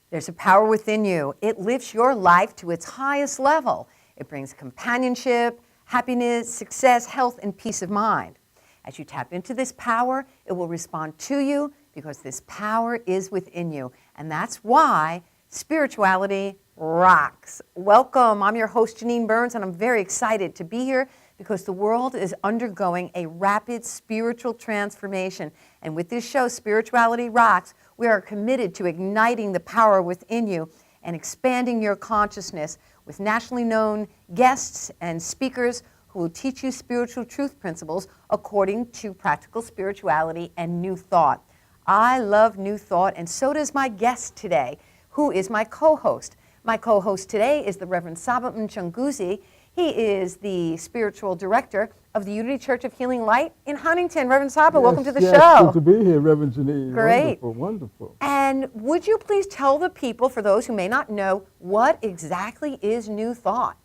There's a power within you. It lifts your life to its highest level. It brings companionship, happiness, success, health, and peace of mind. As you tap into this power, it will respond to you because this power is within you. And that's why spirituality rocks. Welcome. I'm your host, Janine Burns, and I'm very excited to be here because the world is undergoing a rapid spiritual transformation. And with this show, Spirituality Rocks, we are committed to igniting the power within you and expanding your consciousness with nationally known guests and speakers who will teach you spiritual truth principles according to practical spirituality and new thought. I love new thought, and so does my guest today, who is my co-host. My co-host today is the Rev.Sedare Mchunguzi. He is the spiritual director of the Unity Church of Healing Light in Huntington. Reverend Saba, welcome to the show. Good to be here, Reverend Janine. Great. Wonderful, wonderful. And would you please tell the people, for those who may not know, what exactly is New Thought?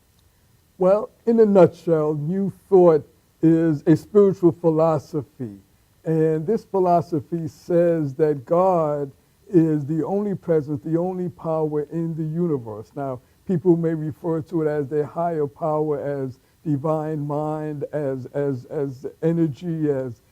Well, in a nutshell, New Thought is a spiritual philosophy. And this philosophy says that God is the only presence, the only power in the universe. Now, people may refer to it as their higher power, as divine mind, as energy, as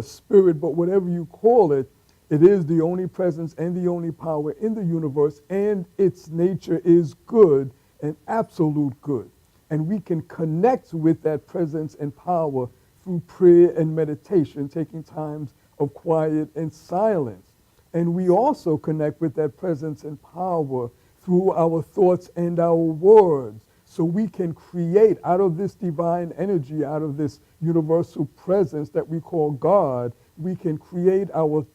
spirit, but whatever you call it, it is the only presence and the only power in the universe, and its nature is good and absolute good. And we can connect with that presence and power through prayer and meditation, taking times of quiet and silence. And we also connect with that presence and power through our thoughts and our words. So we can create out of this divine energy, out of this universal presence that we call God, we can create our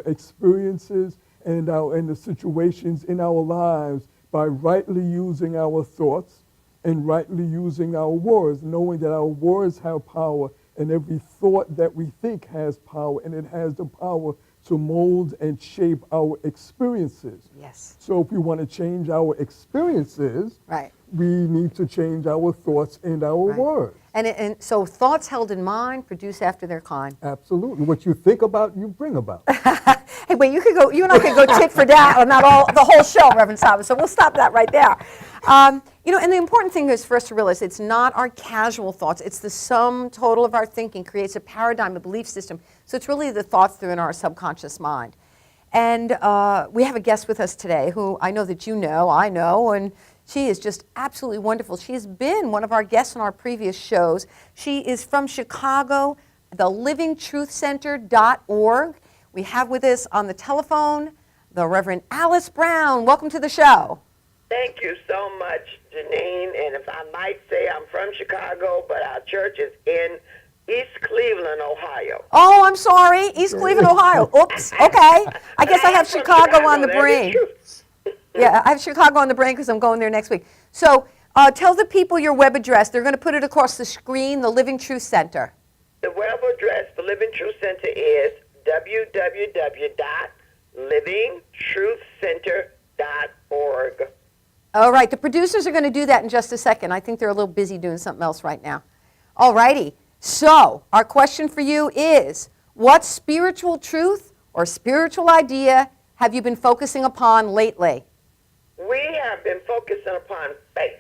experiences and the situations in our lives by rightly using our thoughts and rightly using our words, knowing that our words have power and every thought that we think has power, and it has the power to mold and shape our experiences. Yes. So if we want to change our experiences, Right. we need to change our thoughts and our words. And so thoughts held in mind produce after their kind. Absolutely. What you think about, you bring about. Hey, wait, you and I could go tit for tat on the whole show, Reverend Saba, so we'll stop that right there. And the important thing is for us to realize it's not our casual thoughts, it's the sum total of our thinking creates a paradigm, a belief system. So it's really the thoughts that are in our subconscious mind. And we have a guest with us today who I know that you know, I know, and she is just absolutely wonderful. She has been one of our guests on our previous shows. She is from Chicago, the livingtruthcenter.org. We have with us on the telephone the Reverend Alice Brown. Welcome to the show. Thank you so much, Janine. And if I might say, I'm from Chicago, but our church is in East Cleveland, Ohio. Oh, I'm sorry. East Cleveland, Ohio. Oops. Okay. I guess I have Chicago on the brain. Yeah, I have Chicago on the brain because I'm going there next week. So tell the people your web address. They're going to put it across the screen, the Living Truth Center. The web address for Living Truth Center is www.livingtruthcenter.org. All right. The producers are going to do that in just a second. I think they're a little busy doing something else right now. All righty. So our question for you is, what spiritual truth or spiritual idea have you been focusing upon lately? We have been focusing upon faith.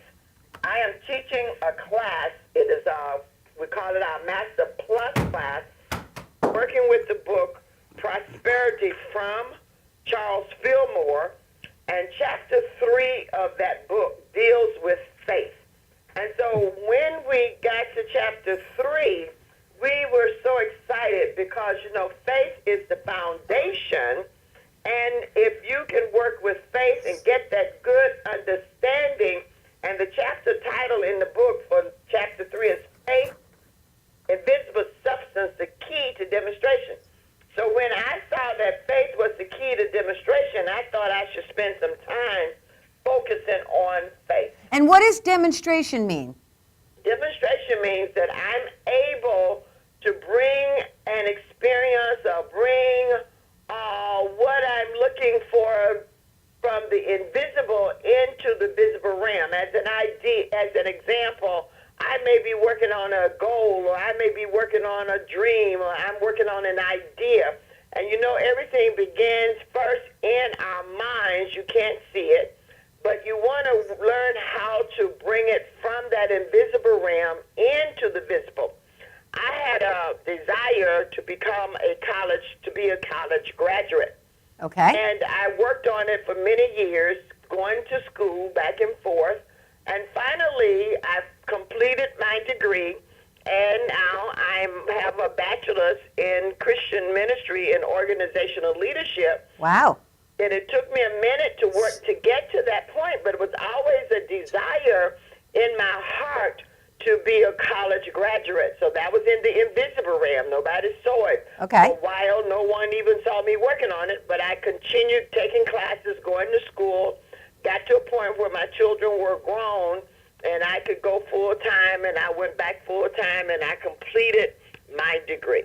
I am teaching a class. It is we call it our Master Plus class, working with the book Prosperity from Charles Fillmore, and chapter 3 of that book deals with faith. And so when we got to chapter 3, we were so excited because, faith is the foundation. And if you can work with faith and get that good understanding, and the chapter title in the book for chapter 3 is Faith, Invisible Substance, the Key to Demonstration. So when I saw that faith was the key to demonstration, I thought I should spend some time focusing on faith. And what does demonstration mean? Demonstration means that I'm able to bring an experience or bring what I'm looking for from the invisible into the visible realm. As an example, I may be working on a goal, or I may be working on a dream, or I'm working on an idea. And everything begins first in our minds. You you can't see it, but you want to learn how to bring it from that invisible realm into the visible. I had a desire to be a college graduate. Okay. And I worked on it for many years, going to school back and forth. And finally, I've completed my degree, and now I have a bachelor's in Christian ministry and organizational leadership. Wow. And it took me a minute to get to that point, but it was always a desire in my heart to be a college graduate. So that was in the invisible realm. Nobody saw it. Okay. For a while, no one even saw me working on it, but I continued taking classes, going to school, got to a point where my children were grown, and I could go full-time, and I went back full-time, and I completed my degree.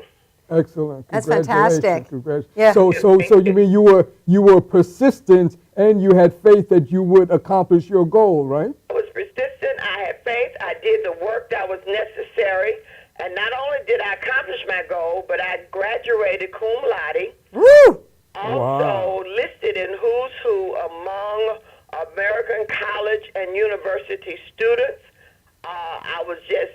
Excellent. That's Congratulations. fantastic. Congratulations. Yeah. So you mean you were persistent and you had faith that you would accomplish your goal, right? I was persistent. I had faith. I did the work that was necessary. And not only did I accomplish my goal, but I graduated cum laude. Woo! Also listed in Who's Who among American college and university students. I was just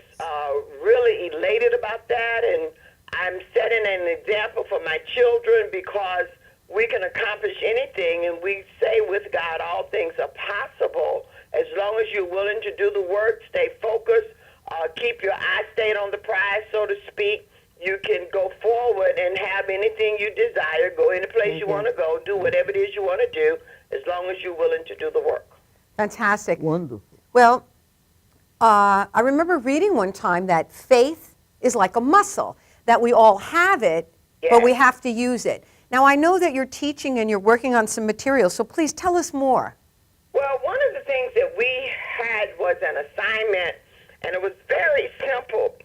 really elated about that, and I'm setting an example for my children because we can accomplish anything, and we say with God all things are possible as long as you're willing to do the work, stay focused, keep your eyes stayed on the prize, so to speak. You can go forward and have anything you desire, go any place you want to go, do whatever it is you want to do, as long as you're willing to do the work. Fantastic. Wonderful. Well, I remember reading one time that faith is like a muscle, that we all have it, but we have to use it. Now, I know that you're teaching and you're working on some materials, so please tell us more. Well, one of the things that we had was an assignment, and it was very simple.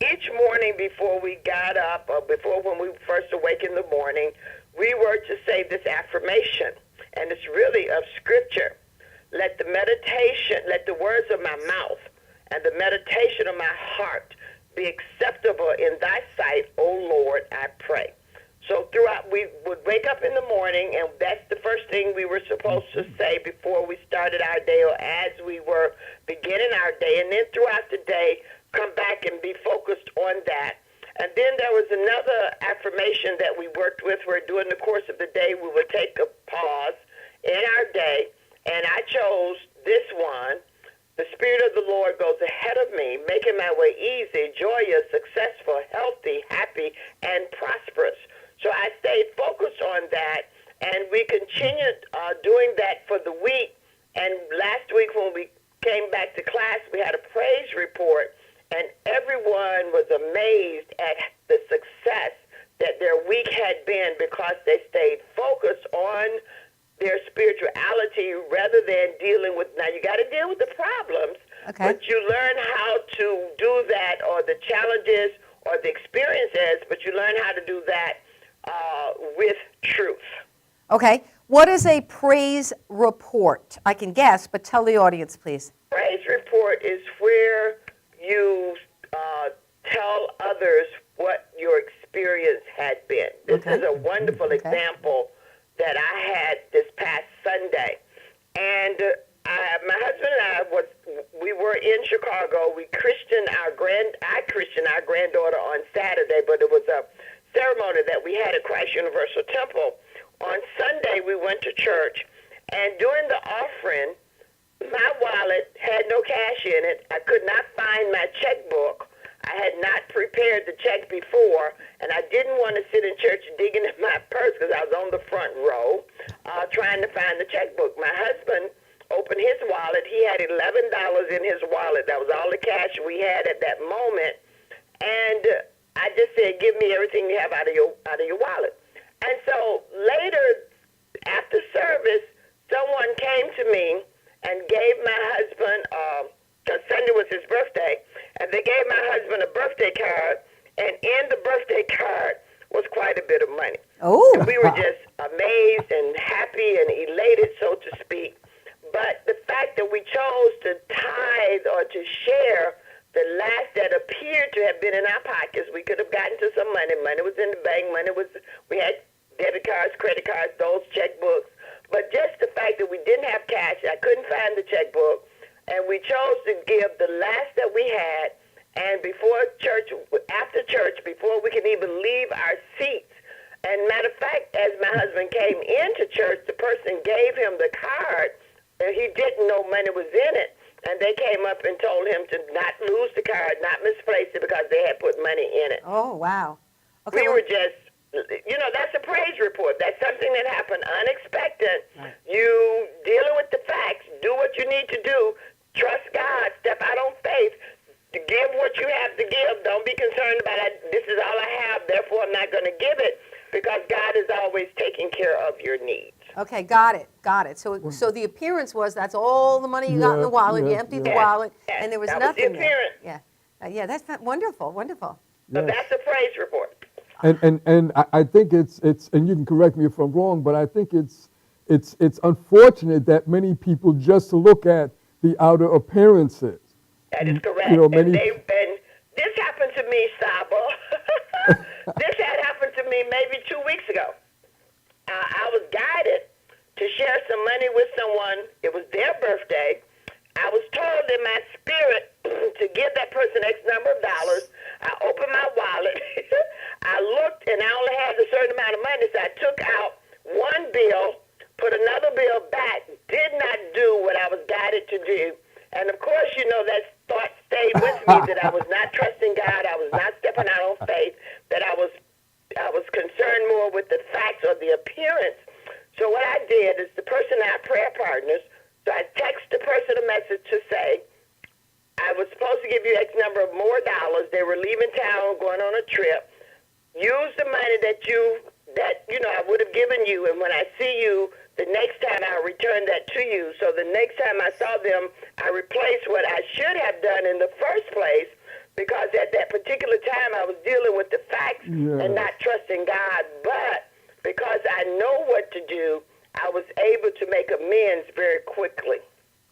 Each morning before we got up, or before when we first awake in the morning, we were to say this affirmation, and it's really of Scripture. Let the words of my mouth and the meditation of my heart be acceptable in thy sight, O Lord, I pray. So throughout, we would wake up in the morning, and that's the first thing we were supposed to say before we started our day or as we were beginning our day. And then throughout the day, come back and be focused on that. And then there was another affirmation that we worked with where during the course of the day, we would take a pause in our day, and I chose this one. The Spirit of the Lord goes ahead of me, making my way easy, joyous, successful, healthy, happy, and prosperous. So I stayed focused on that, and we continued doing that for the week. And last week when we came back to class, we had a praise report, and everyone was amazed at the success that their week had been because they stayed focused on their spirituality rather than dealing with, now you got to deal with the problems, but you learn how to do that, or the challenges or the experiences, but you learn how to do that with truth. Okay. What is a praise report? I can guess, but tell the audience, please. Praise report is where you tell others what your experience had been. This is a wonderful example that I had this past Sunday. And my husband and I, we were in Chicago. I christened our granddaughter on Saturday, but it was a ceremony that we had at Christ Universal Temple. On Sunday, we went to church, and during the offering, my wallet had no cash in it. I could not find my checkbook. I had not prepared the check before, and I didn't want to sit in church digging in my purse because I was on the front row trying to find the checkbook. My husband opened his wallet. He had $11 in his wallet. That was all the cash we had at that moment. And I just said, give me everything you have out of your wallet. And so later, after service, someone came to me and gave my husband, because Sunday was his birthday, and they gave my husband a birthday card, and in the birthday card was quite a bit of money. Oh. And we were just amazed and happy and elated, so to speak. But the fact that we chose to tithe or to share the last that appeared to have been in our pockets, we could have gotten to some money. Money was in the bank. We had debit cards, credit cards, those checkbooks. But just the fact that we didn't have cash, I couldn't find the checkbook, and we chose to give the last that we had. And before church, after church, before we could even leave our seats, and matter of fact, as my husband came into church, the person gave him the card, and he didn't know money was in it. And they came up and told him to not lose the card, not misplace it, because they had put money in it. Oh, wow. Okay, We well, were just, that's a praise report. That's something that happened unexpected. Right. You dealing with the facts, do what you need to do, trust God, step out on faith, to give what you have to give. Don't be concerned about it. This is all I have, therefore I'm not going to give it, because God is always taking care of your needs. okay, got it. So the appearance was that's all the money you got in the wallet. You emptied the wallet, Yes, and there was that was the nothing there. appearance. Yeah, yeah, that's wonderful, wonderful. So that's a praise report. And I think it's and you can correct me if I'm wrong, but I think it's unfortunate that many people just look at the outer appearances. That is correct. You know, and this happened to me, Sabo. This had happened to me maybe 2 weeks ago. I was guided to share some money with someone. It was their birthday. I was told in my spirit to give that person X number of dollars. I opened my wallet. I looked, and I only had a certain amount of money, so I took out one bill, put another bill back, did not do what I was guided to do. And, of course, that thought stayed with me that I was not trusting God, I was not stepping out on faith, that I was concerned more with the facts or the appearance. So what I did is the person and I prayer partners, so I text the person a message to say, I was supposed to give you X number of more dollars. They were leaving town, going on a trip. Use the money that I would have given you, and when I see you, the next time I'll return that to you. So the next time I saw them, I replaced what I should have done in the first place, because at that particular time I was dealing with the facts and not trusting God. But because I know what to do, I was able to make amends very quickly.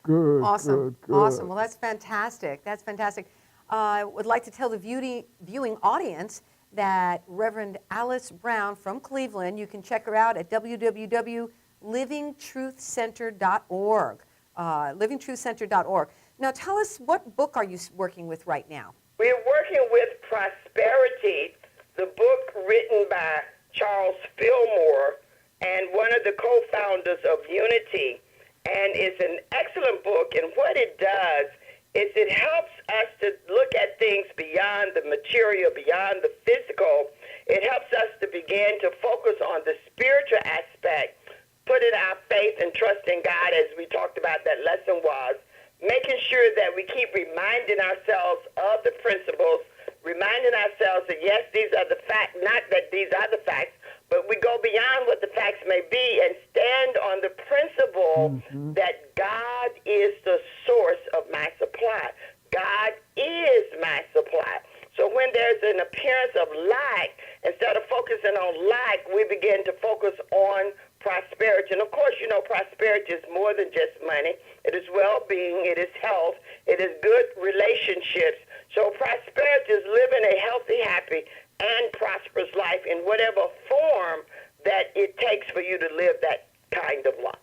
Good. Awesome, Good. awesome. Well, that's fantastic. That's fantastic. I would like to tell the viewing audience that Reverend Alice Brown from Cleveland, you can check her out at www.livingtruthcenter.org. Livingtruthcenter.org. Now, tell us, what book are you working with right now? We're working with Prosperity, the book written by Charles Fillmore and one of the co-founders of Unity. And it's an excellent book, and what it does is it helps us to look at things beyond the material, beyond the physical. It helps us to begin to focus on the spiritual aspect, putting our faith and trust in God, as we talked about that lesson was, making sure that we keep reminding ourselves of the principles, reminding ourselves that, yes, these are the facts, not that these are the facts, but we go beyond what the facts may be and stand on the principle that God is the source of my supply. God is my supply. So when there's an appearance of lack, instead of focusing on lack, we begin to focus on prosperity. And of course, prosperity is more than just money. It is well-being, it is health, it is good relationships. So prosperity is living a healthy, happy, and prosperous life in whatever form that it takes for you to live that kind of life.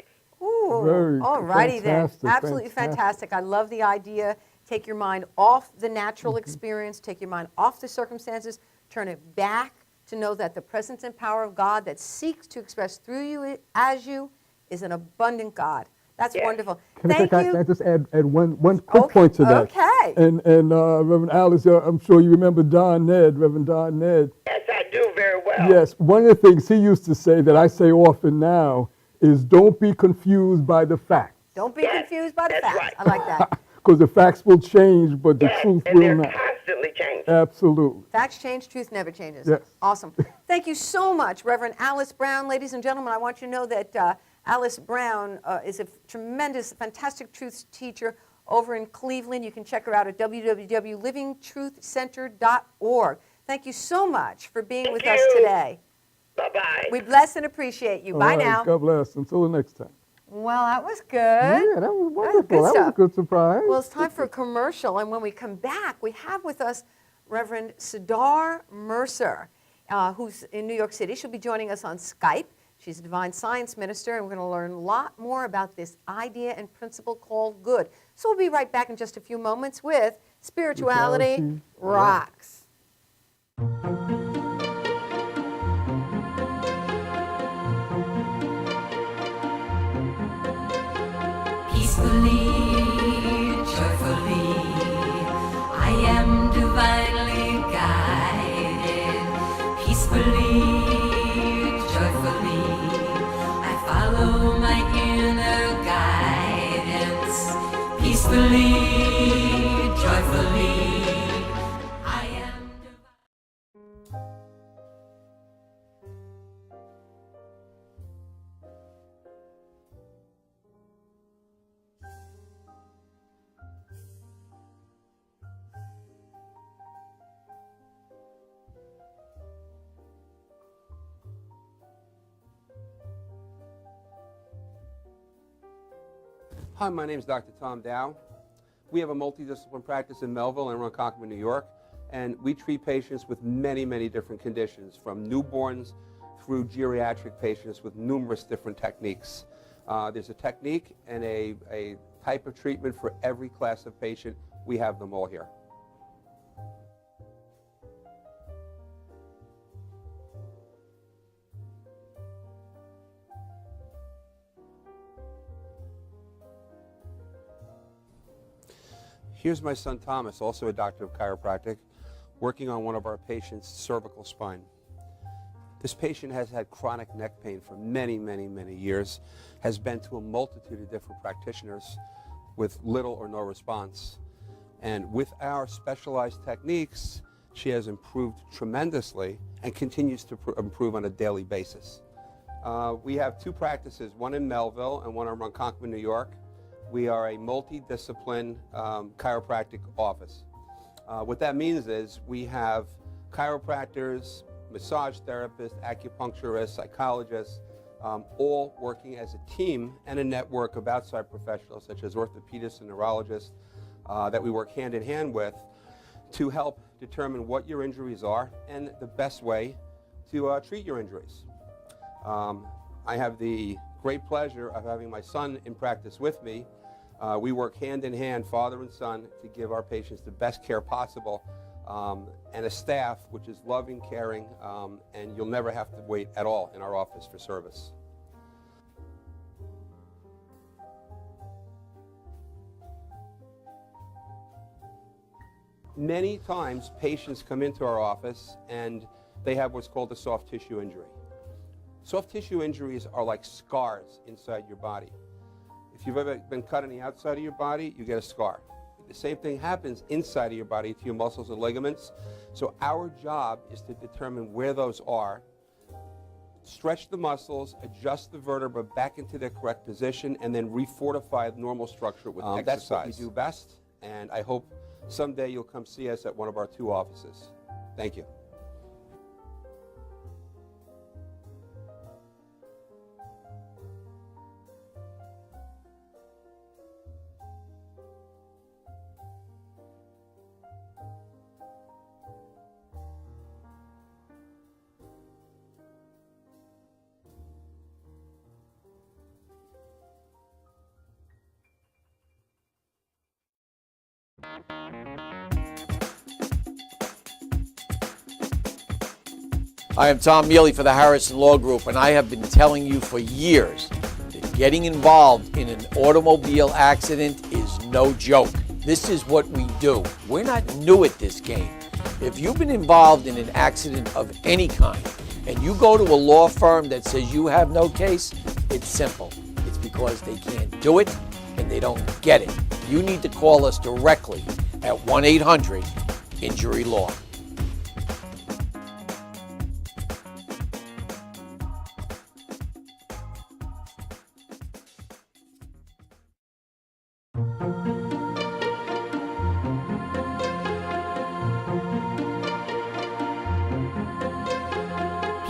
Ooh, all righty then. Fantastic, Absolutely fantastic. I love the idea. Take your mind off the natural experience, take your mind off the circumstances, turn it back to know that the presence and power of God that seeks to express through you as you is an abundant God. That's wonderful. Thank you. Can I just add one quick point to that? Okay. And Reverend Alice, I'm sure you remember Reverend Don Ned. Yes, I do very well. Yes, one of the things he used to say that I say often now is, don't be confused by the facts. Don't be confused by the that's facts. right. I like that. Because the facts will change, but the truth and will they're not. constantly changing. Absolutely. Facts change, truth never changes. Yes. Awesome. Thank you so much, Reverend Alice Brown. Ladies and gentlemen, I want you to know that Alice Brown is a tremendous, fantastic truth teacher over in Cleveland. You can check her out at www.livingtruthcenter.org. Thank you so much for being with us today. Bye-bye. We bless and appreciate you. All Bye right, now. God bless. Until the next time. Well, that was good. Yeah, that was wonderful. good That was a stuff. good surprise. Well, it's time for a commercial, and when we come back, we have with us Rev.Sedare Mercer, who's in New York City. She'll be joining us on Skype. She's a divine science minister, and we're going to learn a lot more about this idea and principle called good. So we'll be right back in just a few moments with Spirituality Rocks. Peacefully, joyfully, I am divinely guided. Peacefully, joyfully, I follow my inner guidance. Peacefully, joyfully, I am divine. Hi, my name is Dr. Tom Dow. We have a multidisciplinary practice in Melville and Ronkonkoma, New York, and we treat patients with many, many different conditions, from newborns through geriatric patients with numerous different techniques. There's a technique and a type of treatment for every class of patient. We have them all here. Here's my son Thomas, also a doctor of chiropractic, working on one of our patients' cervical spine. This patient has had chronic neck pain for many, many, many years, has been to a multitude of different practitioners with little or no response. And with our specialized techniques, she has improved tremendously and continues to improve on a daily basis. We have two practices, one in Melville and one in Ronkonkoma, New York. We are a multidiscipline chiropractic office. What that means is we have chiropractors, massage therapists, acupuncturists, psychologists, all working as a team and a network of outside professionals such as orthopedists and neurologists that we work hand in hand with to help determine what your injuries are and the best way to treat your injuries. I have the great pleasure of having my son in practice with me. We work hand in hand, father and son, to give our patients the best care possible, and a staff which is loving, caring, and you'll never have to wait at all in our office for service. Many times patients come into our office and they have what's called a soft tissue injury. Soft tissue injuries are like scars inside your body. If you've ever been cut on the outside of your body, you get a scar. The same thing happens inside of your body to your muscles and ligaments. So our job is to determine where those are, stretch the muscles, adjust the vertebra back into their correct position, and then refortify the normal structure with exercise. That's what we do best, and I hope someday you'll come see us at one of our two offices. Thank you. I am Tom Mealy for the Harrison Law Group, and I have been telling you for years that getting involved in an automobile accident is no joke. This is what we do. We're not new at this game. If you've been involved in an accident of any kind and you go to a law firm that says you have no case, it's simple. It's because they can't do it and they don't get it. You need to call us directly at 1-800-INJURY-LAW.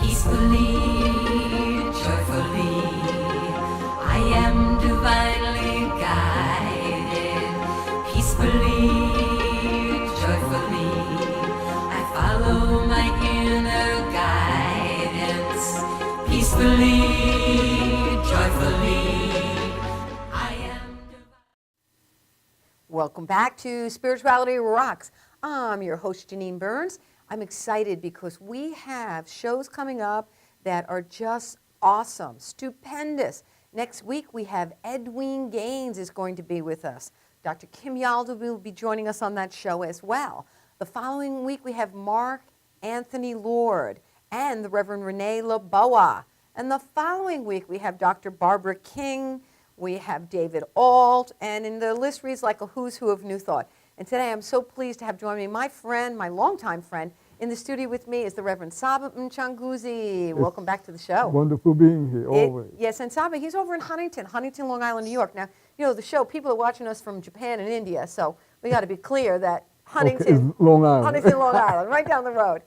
Peacefully, joyfully, I am divinely guided. Peacefully, joyfully, Welcome back to Spirituality Rocks. I'm your host, Janine Burns. I'm excited because we have shows coming up that are just awesome, stupendous. Next week, we have Edwin Gaines is going to be with us. Dr. Kim Yalda will be joining us on that show as well. The following week, we have Mark Anthony Lord and the Reverend Renee LaBoa. And the following week, we have Dr. Barbara King, we have David Alt, and in the list reads like a who's who of New Thought. And today I'm so pleased to have joining me my friend, my longtime friend, in the studio with me is the Reverend Saba Mchanguzi. Welcome back to the show. Wonderful being here, always. Yes, and Saba, he's over in Huntington, Long Island, New York. Now, you know, the show, people are watching us from Japan and India, so we got to be clear that Huntington, it's Long Island. Huntington, Long Island, right down the road.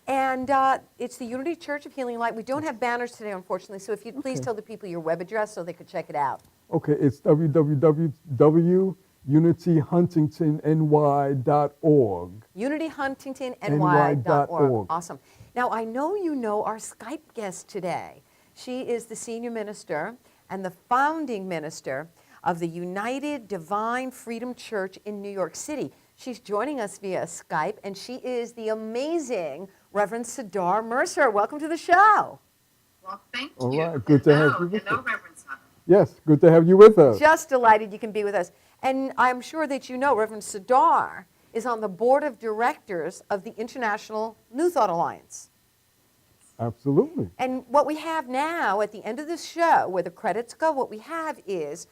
And it's the Unity Church of Healing Light. We don't have banners today, unfortunately, so if you'd please tell the people your web address so they could check it out. Okay, it's www.unityhuntingtonny.org. UnityHuntingtonNY.org. Awesome. Now, I know you know our Skype guest today. She is the senior minister and the founding minister of the United Divine Freedom Church in New York City. She's joining us via Skype, and she is the amazing Rev.Sedare Mercer. Welcome to the show. Well, thank All you. right, good to have you with Hello, us. Reverend Sedare. Yes, good to have you with us. Just delighted you can be with us. And I'm sure that you know Rev.Sedare is on the board of directors of the International New Thought Alliance. Absolutely. And what we have now at the end of this show, where the credits go, what we have is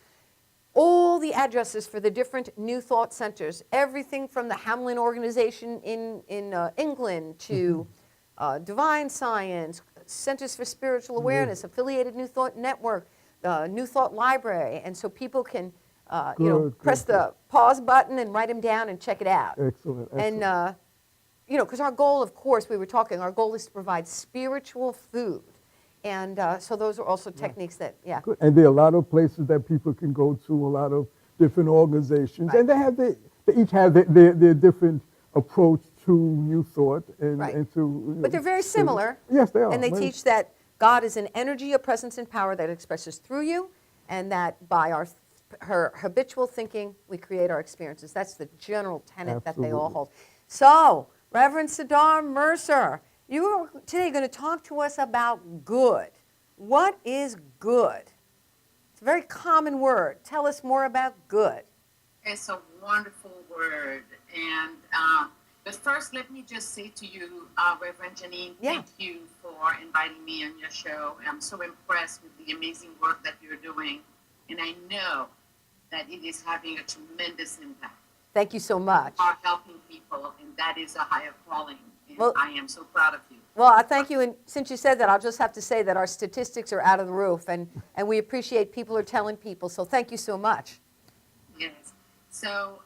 all the addresses for the different New Thought centers, everything from the Hamlin organization in England to Divine Science, Centers for Spiritual Awareness, Affiliated New Thought Network, the New Thought Library, and so people can press the pause button and write them down and check it out. Excellent. And because our goal, of course, our goal is to provide spiritual food. And so those are also techniques that, Good. And there are a lot of places that people can go to, a lot of different organizations, Right. and they each have their different approach to New Thought Right. and to. But they're very similar. Yes, they are. And they Very- teach that God is an energy, a presence, and power that expresses through you, and that by her habitual thinking, we create our experiences. That's the general tenet that they all Absolutely. hold. So, Rev.Sedare Mercer, you are today going to talk to us about good. What is good? It's a very common word. Tell us more about good. It's a wonderful word. And but first, let me just say to you, Reverend Janine, thank you for inviting me on your show. I'm so impressed with the amazing work that you're doing. And I know that it is having a tremendous impact. Thank you so much. You are helping people, and that is a higher calling. And Well- I am so proud of you. Well, I thank you, and since you said that, I'll just have to say that our statistics are out of the roof, and we appreciate people are telling people, so thank you so much. Yes. So,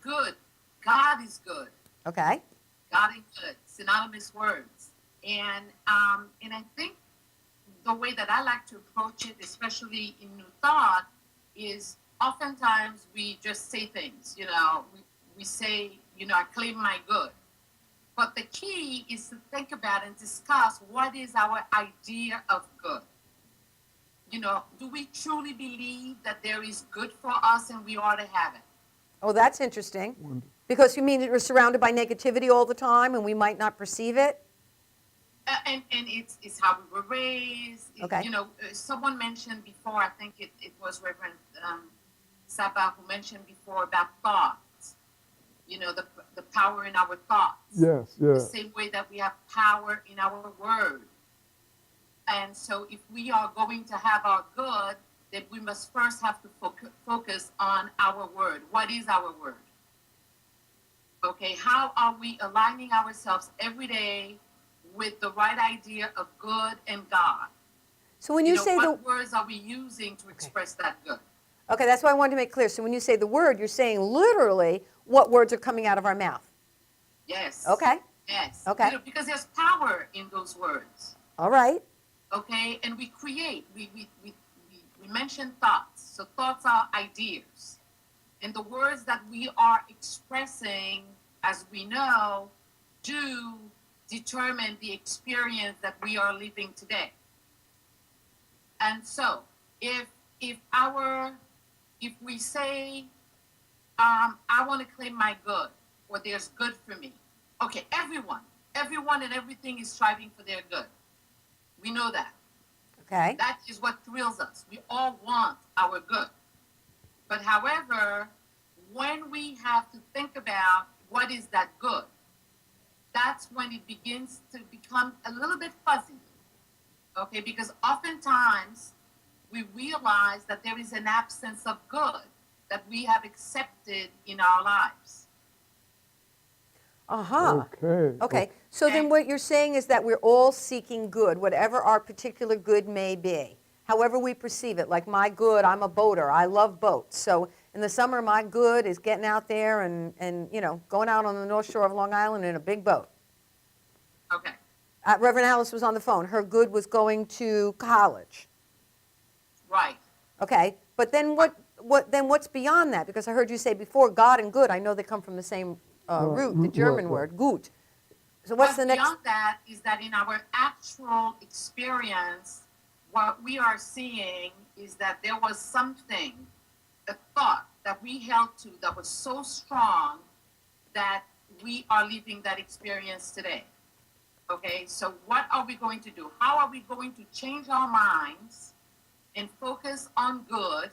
good. God is good. Okay? God is good. Synonymous words. And I think the way that I like to approach it, especially in New Thought, is oftentimes we just say things. We say, I claim my good. But the key is to think about and discuss what is our idea of good. Do we truly believe that there is good for us and we ought to have it? Oh, that's interesting. Because you mean that we're surrounded by negativity all the time and we might not perceive it? And it's how we were raised. Okay. Someone mentioned before, I think it was Reverend Saba who mentioned before about thoughts. The power in our thoughts. Yes, The yes. same way that we have power in our word. And so if we are going to have our good, then we must first have to focus on our word. What is our word? Okay, how are we aligning ourselves every day with the right idea of good and God? So when you say what words are we using to express that good? Okay, that's why I wanted to make clear. So when you say the word, you're saying literally what words are coming out of our mouth. Yes. Okay. Yes. Okay. Because there's power in those words. All right. Okay, and we create. We mention thoughts. So thoughts are ideas, and the words that we are expressing, as we know, do determine the experience that we are living today. And so, if we say I want to claim my good, or there's good for me. Okay, everyone and everything is striving for their good. We know that. Okay. That is what thrills us. We all want our good. But however, when we have to think about what is that good, that's when it begins to become a little bit fuzzy. Okay, because oftentimes we realize that there is an absence of good that we have accepted in our lives. Uh-huh. Okay. Okay. So then what you're saying is that we're all seeking good, whatever our particular good may be, however we perceive it. Like my good, I'm a boater. I love boats. So in the summer, my good is getting out there and going out on the North Shore of Long Island in a big boat. Okay. Reverend Alice was on the phone. Her good was going to college. Right. Okay. But then what's beyond that? Because I heard you say before, God and good, I know they come from the same root, the German word, gut. So what's the next? Beyond that is that in our actual experience, what we are seeing is that there was something, a thought that we held to that was so strong that we are living that experience today. Okay, so what are we going to do? How are we going to change our minds and focus on good?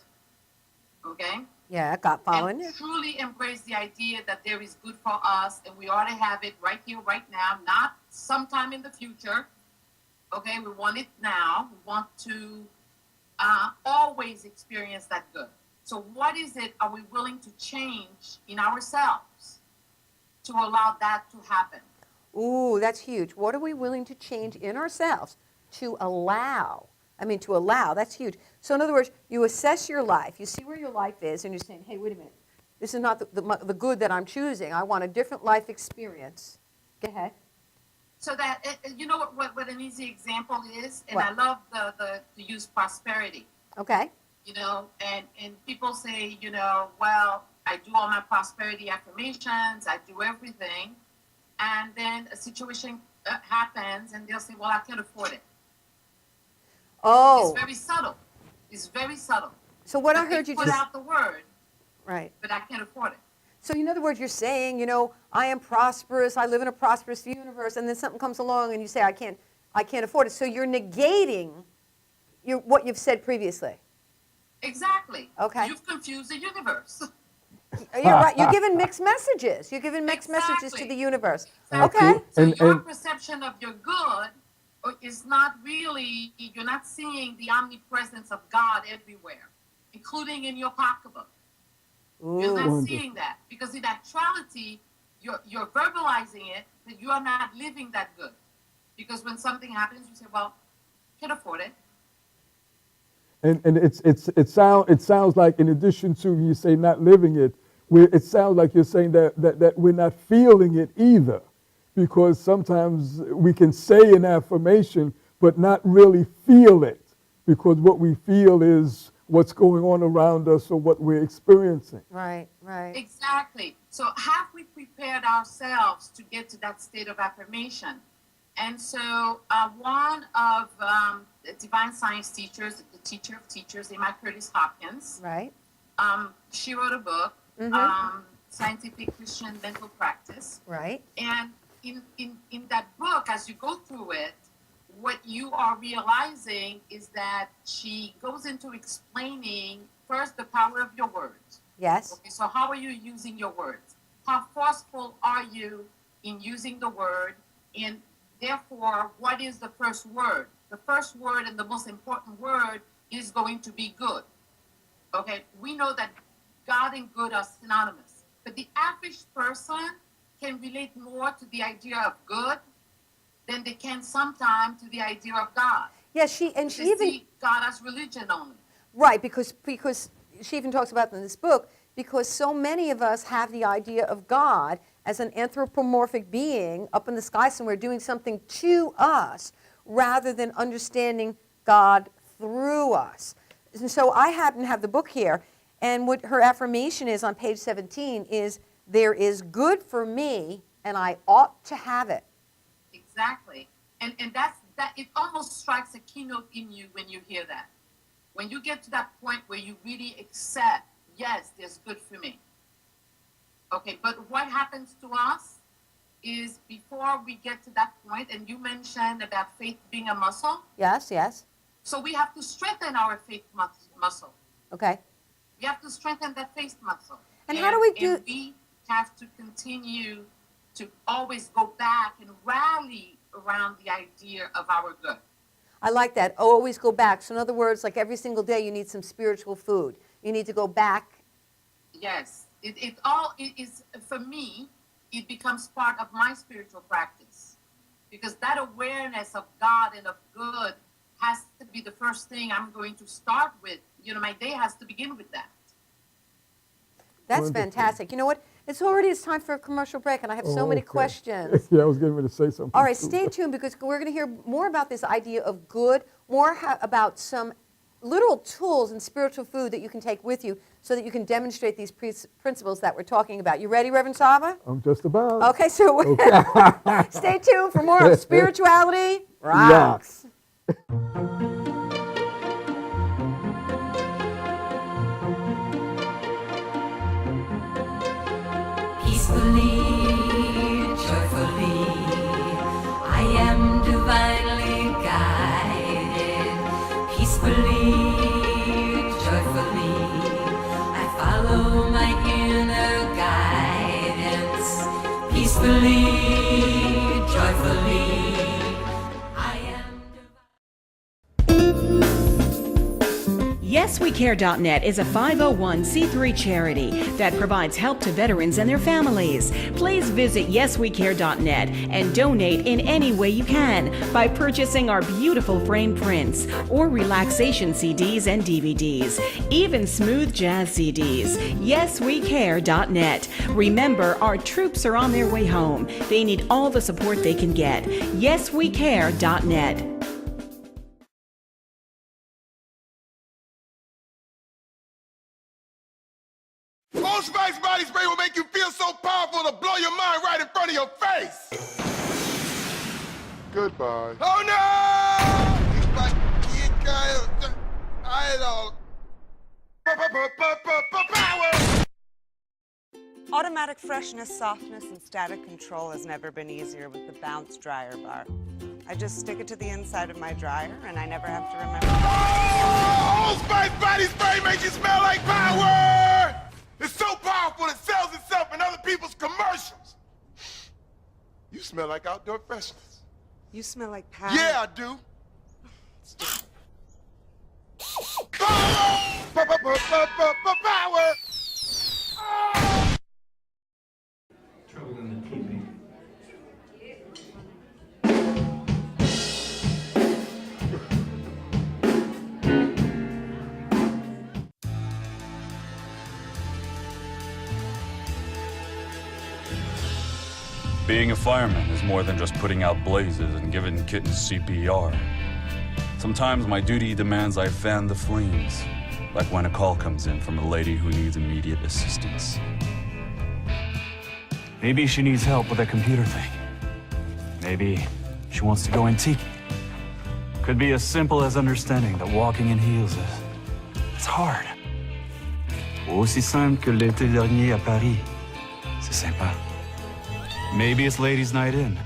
Okay? Yeah, got following you. And truly embrace the idea that there is good for us and we ought to have it right here, right now, not sometime in the future. Okay, we want it now. We want to always experience that good. So what is it are we willing to change in ourselves to allow that to happen? Ooh, that's huge. What are we willing to change in ourselves to allow? To allow, that's huge. So in other words, you assess your life, you see where your life is, and you're saying, hey, wait a minute. This is not the good that I'm choosing. I want a different life experience. Go ahead. So that, you know what an easy example is? And What? I love the use prosperity. Okay. And people say, well, I do all my prosperity affirmations, I do everything. And then a situation happens and they'll say, well, I can't afford it. Oh. It's very subtle. It's very subtle. So what But I heard they you put just... out the word, Right. but I can't afford it. So in other words, you're saying, I am prosperous, I live in a prosperous universe, and then something comes along and you say, I can't afford it. So you're negating what you've said previously. Exactly. Okay. You've confused the universe. You're right. You're giving mixed messages. You're giving mixed messages to Exactly. the universe. Exactly. Okay. So And- your and- perception of your good is not really, you're not seeing the omnipresence of God everywhere, including in your pocketbook. You're not Wonderful. seeing that because in actuality, you're verbalizing it, but you are not living that good. Because when something happens, you say, well, can't afford it. And it sounds like, in addition to you say not living it, it sounds like you're saying that we're not feeling it either, because sometimes we can say an affirmation but not really feel it, because what we feel is what's going on around us or what we're experiencing. Right, right. Exactly. So have we prepared ourselves to get to that state of affirmation? And so one of the divine science teachers, the teacher of teachers, Emma Curtis Hopkins, Right. she wrote a book, Scientific Christian Mental Practice. Right. And in that book, as you go through it, what you are realizing is that she goes into explaining first the power of your words. Yes. Okay, so how are you using your words? How forceful are you in using the word? And therefore, what is the first word? The first word and the most important word is going to be good. Okay, we know that God and good are synonymous, but the average person can relate more to the idea of good than they can sometimes to the idea of God. Yeah, she even see God as religion only. Right, because she even talks about in this book, because so many of us have the idea of God as an anthropomorphic being up in the sky somewhere doing something to us rather than understanding God through us. And so I happen to have the book here, and what her affirmation is on page 17 is, there is good for me and I ought to have it. Exactly. And that's that. It almost strikes a keynote in you when you hear that. When you get to that point where you really accept, yes, there's good for me. Okay, but what happens to us is before we get to that point, and you mentioned about faith being a muscle. Yes, yes. So we have to strengthen our faith muscle. Okay. We have to strengthen that faith muscle. And how do we do? And we have to continue to always go back and rally around the idea of our good. I like that. Always go back. So in other words, like every single day, you need some spiritual food. You need to go back. Yes. It is, for me, it becomes part of my spiritual practice. Because that awareness of God and of good has to be the first thing I'm going to start with. You know, my day has to begin with that. That's Wonderful. fantastic. You know what? It's time for a commercial break, and I have so many Okay. questions. Yeah, I was getting ready to say something. All right, too. stay tuned because we're going to hear more about this idea of good, more about some literal tools and spiritual food that you can take with you so that you can demonstrate these principles that we're talking about. You ready, Reverend Sava? I'm just about. Okay, so stay tuned for more of Spirituality Rocks. Peacefully, joyfully, I am divinely guided. Peacefully, joyfully, I follow my inner guidance. Peacefully, joyfully, I am divinely. YesWeCare.net is a 501c3 charity that provides help to veterans and their families. Please visit YesWeCare.net and donate in any way you can by purchasing our beautiful frame prints or relaxation CDs and DVDs, even smooth jazz CDs. YesWeCare.net. Remember, our troops are on their way home. They need all the support they can get. YesWeCare.net. Old Spice body spray will make you feel so powerful to blow your mind right in front of your face. Goodbye. Oh no! Power! Automatic freshness, softness, and static control has never been easier with the Bounce Dryer Bar. I just stick it to the inside of my dryer, and I never have to remember. Oh, Old Spice body spray makes you smell like power! It's so powerful it sells itself in other people's commercials. You smell like outdoor freshness. You smell like power. Yeah, I do. Power! Power! Trouble in the teepee. Being a fireman is more than just putting out blazes and giving kittens CPR. Sometimes my duty demands I fan the flames, like when a call comes in from a lady who needs immediate assistance. Maybe she needs help with a computer thing. Maybe she wants to go antique. Could be as simple as understanding that walking in heels it's hard. Ou aussi simple que l'été dernier à Paris. C'est sympa. Maybe it's ladies' night in,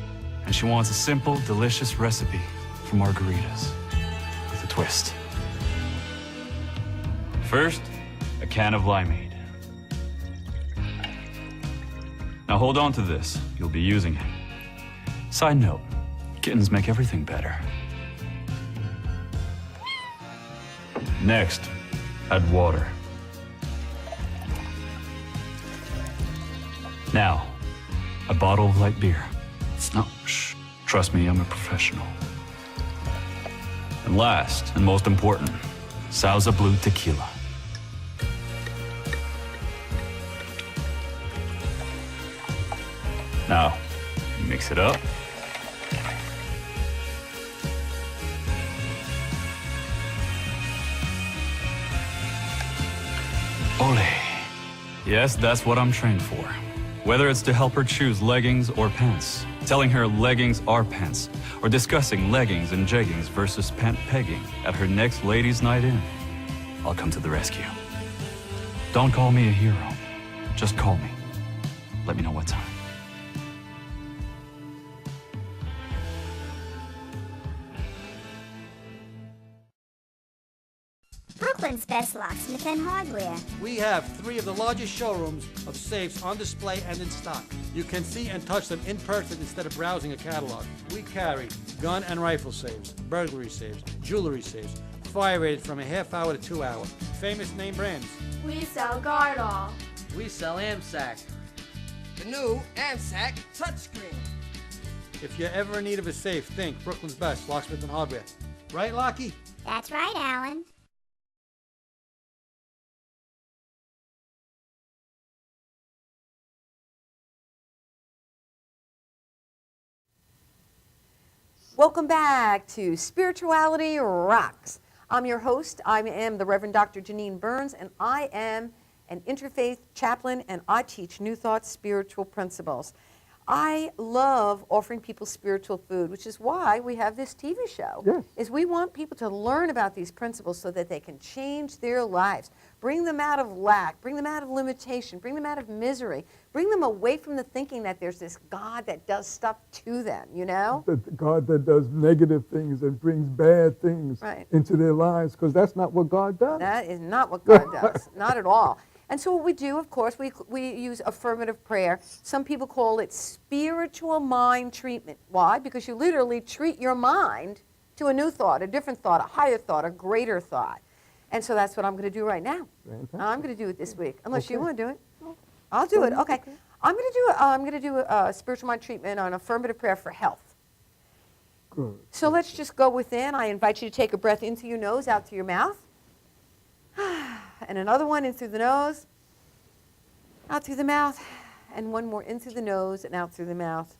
and she wants a simple, delicious recipe for margaritas with a twist. First, a can of limeade. Now hold on to this. You'll be using it. Side note, kittens make everything better. Next, add water. Now, a bottle of light beer. No, shh. Trust me, I'm a professional. And last, and most important, Sauza Blue Tequila. Now, mix it up. Ole. Yes, that's what I'm trained for. Whether it's to help her choose leggings or pants, telling her leggings are pants, or discussing leggings and jeggings versus pant pegging at her next ladies' night in, I'll come to the rescue. Don't call me a hero. Just call me Let me know what time. Brooklyn's best locksmith and hardware. We have 3 of the largest showrooms of safes on display and in stock. You can see and touch them in person instead of browsing a catalog. We carry gun and rifle safes, burglary safes, jewelry safes, fire rated from a half hour to 2 hour. Famous name brands. We sell Guardall. We sell AMSAC. The new AMSAC touchscreen. If you're ever in need of a safe, think Brooklyn's best locksmith and hardware. Right, Lockie? That's right, Alan. Welcome back to Spirituality Rocks. I'm your host. I am the Reverend Dr. Janine Burns, and I am an interfaith chaplain, and I teach New Thought spiritual principles. I love offering people spiritual food, which is why we have this TV show. Yes. Is we want people to learn about these principles so that they can change their lives, bring them out of lack, bring them out of limitation, bring them out of misery, bring them away from the thinking that there's this God that does stuff to them, you know? The God that does negative things and brings bad things into their lives, because that's not what God does. That is not what God does, not at all. And so what we do, of course, we use affirmative prayer. Some people call it spiritual mind treatment. Why? Because you literally treat your mind to a new thought, a different thought, a higher thought, a greater thought. And so that's what I'm going to do right now. I'm going to do it this week, unless you want to do it. I'll do it. Okay. I'm going to do a spiritual mind treatment on affirmative prayer for health. Good. So let's just go within. I invite you to take a breath in through your nose, out through your mouth. And another one in through the nose, out through the mouth, and one more in through the nose and out through the mouth.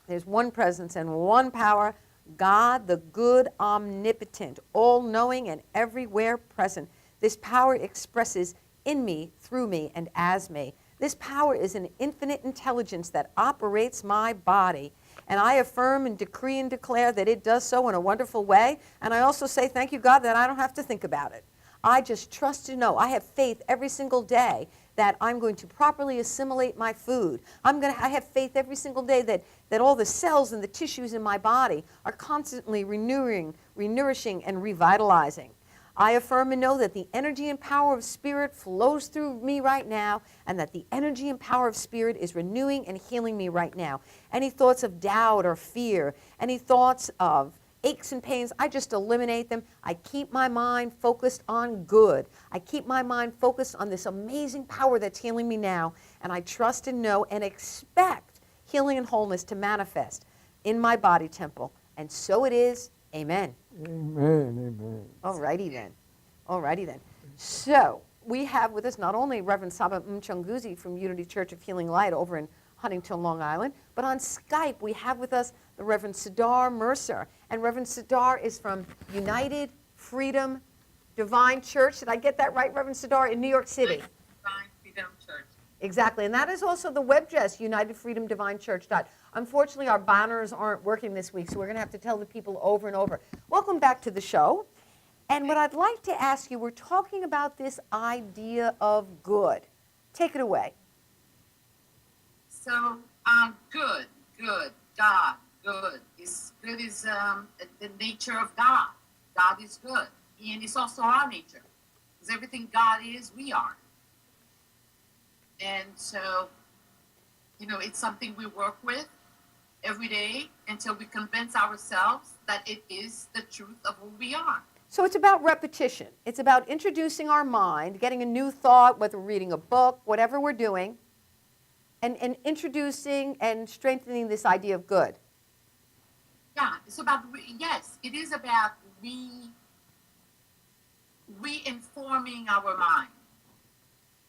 There's one presence and one power, God, the good, omnipotent, all-knowing and everywhere present. This power expresses in me, through me, and as me. This power is an infinite intelligence that operates my body. And I affirm and decree and declare that it does so in a wonderful way. And I also say, thank you, God, that I don't have to think about it. I just trust to know. I have faith every single day that I'm going to properly assimilate my food. I have faith every single day that all the cells and the tissues in my body are constantly renewing, renourishing, and revitalizing. I affirm and know that the energy and power of Spirit flows through me right now, and that the energy and power of Spirit is renewing and healing me right now. Any thoughts of doubt or fear, any thoughts of aches and pains, I just eliminate them. I keep my mind focused on good. I keep my mind focused on this amazing power that's healing me now, and I trust and know and expect healing and wholeness to manifest in my body temple. And so it is. Amen. Amen, amen. All righty then. All righty then. So we have with us not only Reverend Saba Mchunguzi from Unity Church of Healing Light over in Huntington, Long Island, but on Skype we have with us the Rev.Sedare Mercer. And Rev.Sedare is from United Freedom Divine Church. Did I get that right, Rev.Sedare, in New York City? Divine Freedom Church. Exactly, and that is also the web address, UnitedFreedomDivineChurch. Unfortunately, our banners aren't working this week, so we're going to have to tell the people over and over. Welcome back to the show. And what I'd like to ask you, we're talking about this idea of good. Take it away. So, good, God, good. Good is the nature of God. God is good. And it's also our nature. Because everything God is, we are. And so, it's something we work with every day until we convince ourselves that it is the truth of who we are. So it's about repetition. It's about introducing our mind, getting a new thought, whether we're reading a book, whatever we're doing, and introducing and strengthening this idea of good. Yeah, it's about, yes, it is about re-informing our mind.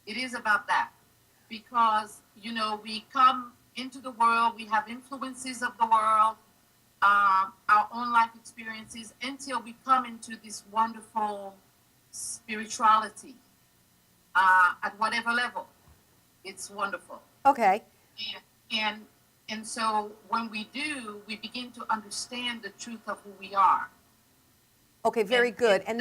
It is about that. Because, we come into the world, we have influences of the world, our own life experiences, until we come into this wonderful spirituality at whatever level. It's wonderful. Okay. And so when we do, we begin to understand the truth of who we are. Okay, very good. And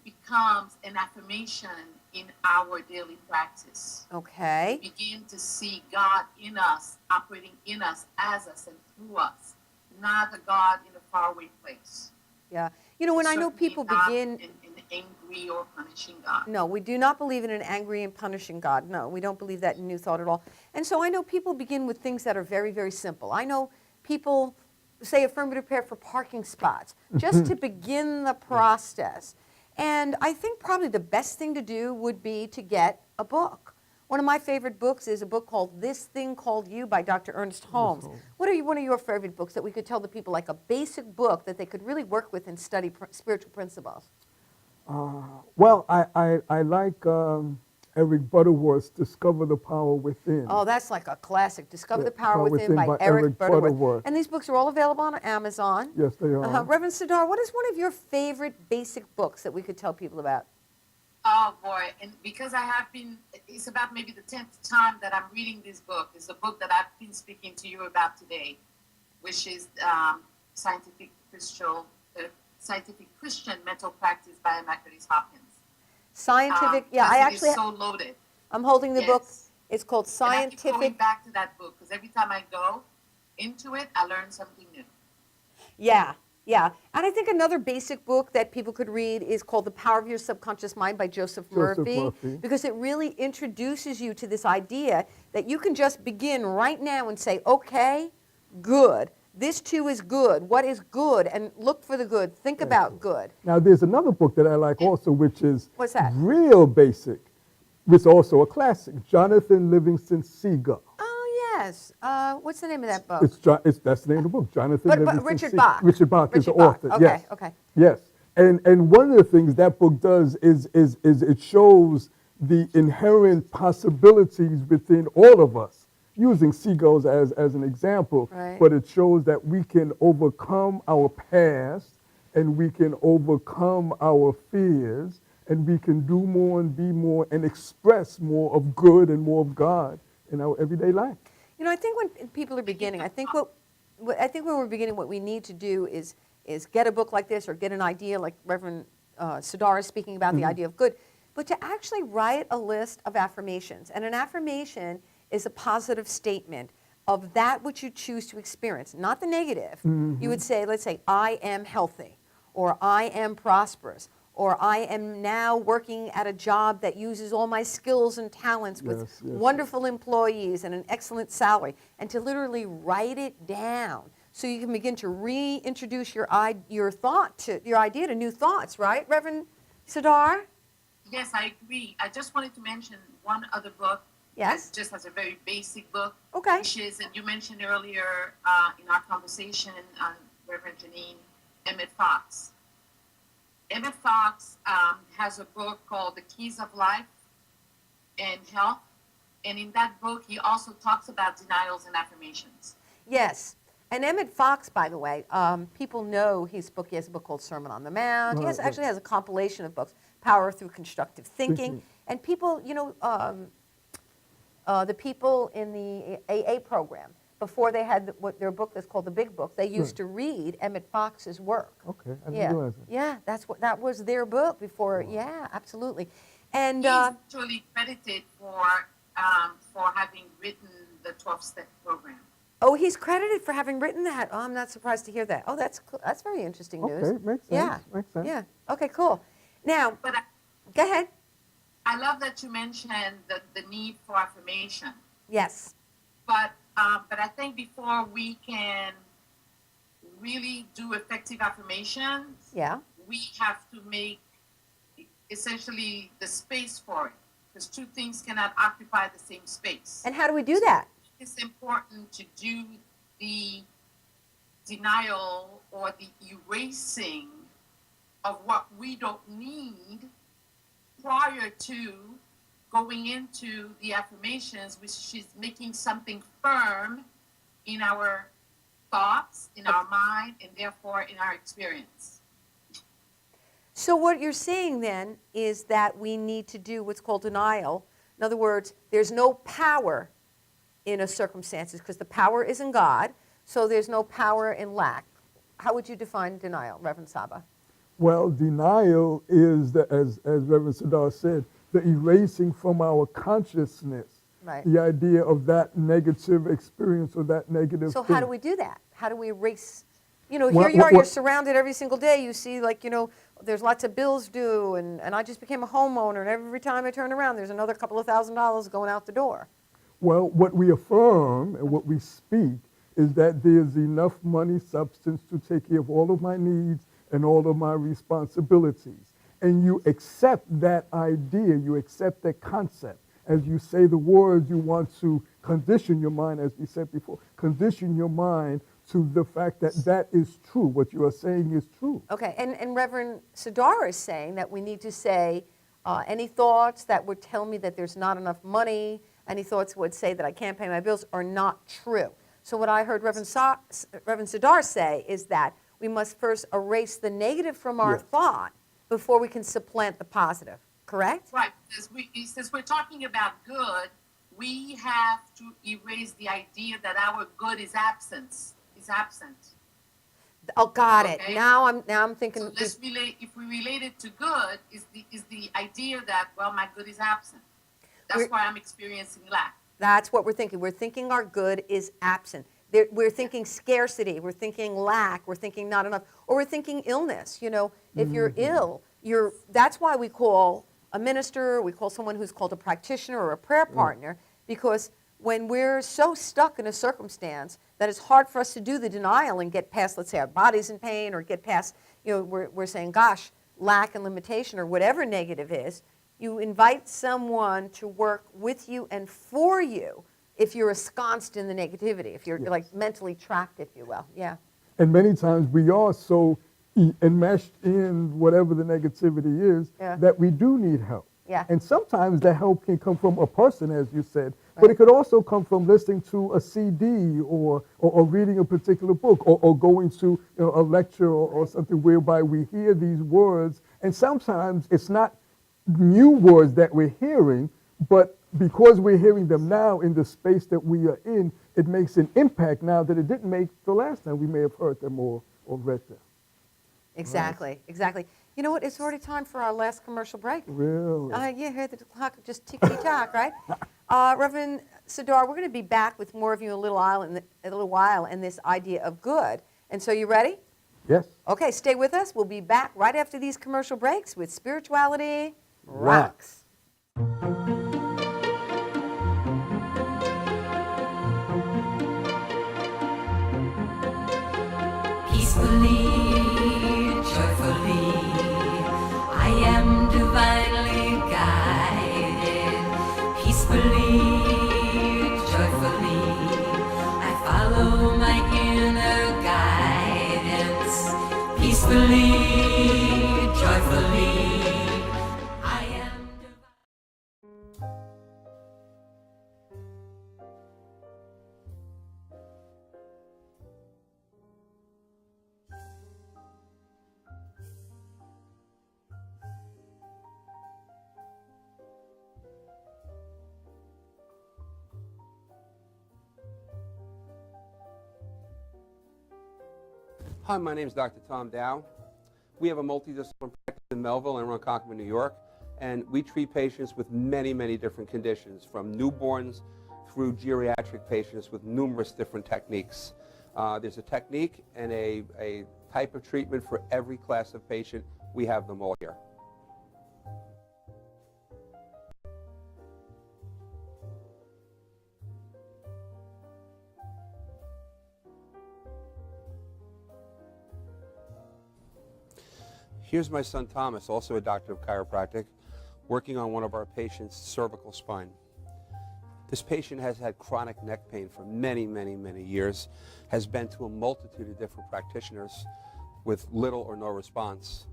becomes an affirmation in our daily practice. Okay. We begin to see God in us, operating in us, as us, and through us, not a God in a faraway place. Yeah. You know, when I know Certainly people not begin. an angry or punishing God. No, we do not believe in an angry and punishing God. No, we don't believe that in New Thought at all. And so I know people begin with things that are very, very simple. I know people say affirmative prayer for parking spots, just to begin the process. And I think probably the best thing to do would be to get a book. One of my favorite books is a book called This Thing Called You by Dr. Ernest Holmes. What are one of your favorite books that we could tell the people, like a basic book that they could really work with and study spiritual principles? Well, I like Eric Butterworth's Discover the Power Within. Oh, that's like a classic. Discover Yeah, the Power Within by Eric Butterworth. And these books are all available on Amazon. Yes, they are. Rev.Sedare, what is one of your favorite basic books that we could tell people about? Oh boy, and because I have been, it's about maybe the 10th time that I'm reading this book. It's a book that I've been speaking to you about today, which is Scientific Christian Mental Practice by Immaculate Hopkins. Scientific, yeah, I actually, it's so loaded. I'm holding the book. It's called Scientific. And I keep going back to that book because every time I go into it, I learn something new. Yeah. Yeah, and I think another basic book that people could read is called The Power of Your Subconscious Mind by Joseph Murphy, because it really introduces you to this idea that you can just begin right now and say, okay, good. This too is good. What is good? And look for the good. Think about good. Now, there's another book that I like also, which is What's that? real basic, which is also a classic, Jonathan Livingston Seagull. Yes. What's the name of that book? That's the name of the book, Jonathan Livingston Richard Seagull. Bach. Richard Bach is the author. Okay, yes. okay. Yes. And one of the things that book does is it shows the inherent possibilities within all of us, using seagulls as an example. Right. But it shows that we can overcome our past, and we can overcome our fears, and we can do more and be more and express more of good and more of God in our everyday life. You know, I think when people are beginning, I think when we're beginning, what we need to do is get a book like this or get an idea like Reverend Sedare is speaking about, the idea of good, but to actually write a list of affirmations. And an affirmation is a positive statement of that which you choose to experience, not the negative. You would say, let's say, I am healthy, or I am prosperous, or I am now working at a job that uses all my skills and talents with wonderful employees and an excellent salary, and to literally write it down so you can begin to reintroduce your idea to new thoughts, right, Reverend Sedare? Yes, I agree. I just wanted to mention one other book. Yes. Just as a very basic book. Okay. Which is, and you mentioned earlier in our conversation, Reverend Janine, Emmett Fox. Emmett Fox has a book called The Keys of Life and Health. And in that book, he also talks about denials and affirmations. Yes. And Emmett Fox, by the way, people know his book. He has a book called Sermon on the Mount. He actually has a compilation of books, Power Through Constructive Thinking. And people, you know, the people in the AA program, before they had their book that's called The Big Book, they used to read Emmett Fox's work. Okay, I didn't realize that. Yeah, that was their book before. Wow. Yeah, absolutely. And he's actually credited for having written the 12-step program. Oh, he's credited for having written that. Oh, I'm not surprised to hear that. Oh, that's cool. That's very interesting news. Okay, makes sense. Yeah, makes sense. Yeah. Okay, cool. Now, go ahead. I love that you mentioned the need for affirmation. Yes. But I think before we can really do effective affirmations, we have to make essentially the space for it, because two things cannot occupy the same space. And how do we do that? It's important to do the denial or the erasing of what we don't need prior to going into the affirmations, which is making something firm in our thoughts, in our mind, and therefore in our experience. So what you're saying then is that we need to do what's called denial. In other words, there's no power in a circumstances because the power is in God, so there's no power in lack. How would you define denial, Reverend Saba? Well, denial is, as Reverend Sedare said, the erasing from our consciousness Right. the idea of that negative experience or that negative So thing. how do we do that? How do we erase? You know, Well, here you are, well, you're surrounded every single day. You see, like, you know, there's lots of bills due, and I just became a homeowner, and every time I turn around, there's another couple of $1,000s going out the door. Well, what we affirm and what we speak is that there's enough money, substance to take care of all of my needs and all of my responsibilities. And you accept that idea, you accept that concept. As you say the words, you want to condition your mind, as we said before, condition your mind to the fact that that is true. What you are saying is true. Okay, and Reverend Sedare is saying that we need to say any thoughts that would tell me that there's not enough money, any thoughts would say that I can't pay my bills are not true. So what I heard Reverend Sedare say is that we must first erase the negative from our thought before we can supplant the positive, correct? Right, since we're talking about good, we have to erase the idea that our good is absent. Oh, got it. Okay. Now I'm thinking. So let's relate. If we relate it to good, is the idea that, well, my good is absent. That's why I'm experiencing lack. That's what we're thinking. We're thinking our good is absent. We're thinking scarcity. We're thinking lack. We're thinking not enough. Or we're thinking illness. You know, if you're ill, that's why we call a minister, we call someone who's called a practitioner or a prayer partner, because when we're so stuck in a circumstance that it's hard for us to do the denial and get past, let's say, our body's in pain, or get past, you know, we're saying, gosh, lack and limitation or whatever negative is, you invite someone to work with you and for you if you're ensconced in the negativity, if you're like mentally trapped, if you will. Yeah. And many times we are so enmeshed in whatever the negativity is that we do need help. Yeah. And sometimes the help can come from a person, as you said, but it could also come from listening to a CD or reading a particular book or going to a lecture or something whereby we hear these words. And sometimes it's not new words that we're hearing, but because we're hearing them now in the space that we are in, it makes an impact now that it didn't make the last time we may have heard them or read them. Exactly, exactly. You know what? It's already time for our last commercial break. Really? Yeah, hear the clock just tickety-tock, right? Reverend Sedare, we're going to be back with more of you in a little while and this idea of good. And so you ready? Yes. Okay, stay with us. We'll be back right after these commercial breaks with Spirituality Rocks. Peacefully, joyfully, I am divinely guided. Peacefully, joyfully, I follow my inner guidance. Peacefully, joyfully, I am divine. Hi, my name is Dr. Tom Dow. We have a multidisciplinary practice in Melville and Ronkonkoma, New York, and we treat patients with many, many different conditions, from newborns through geriatric patients with numerous different techniques. There's a technique and a type of treatment for every class of patient. We have them all here. Here's my son Thomas, also a doctor of chiropractic, working on one of our patients' cervical spine. This patient has had chronic neck pain for many, many, many years, has been to a multitude of different practitioners with little or no response.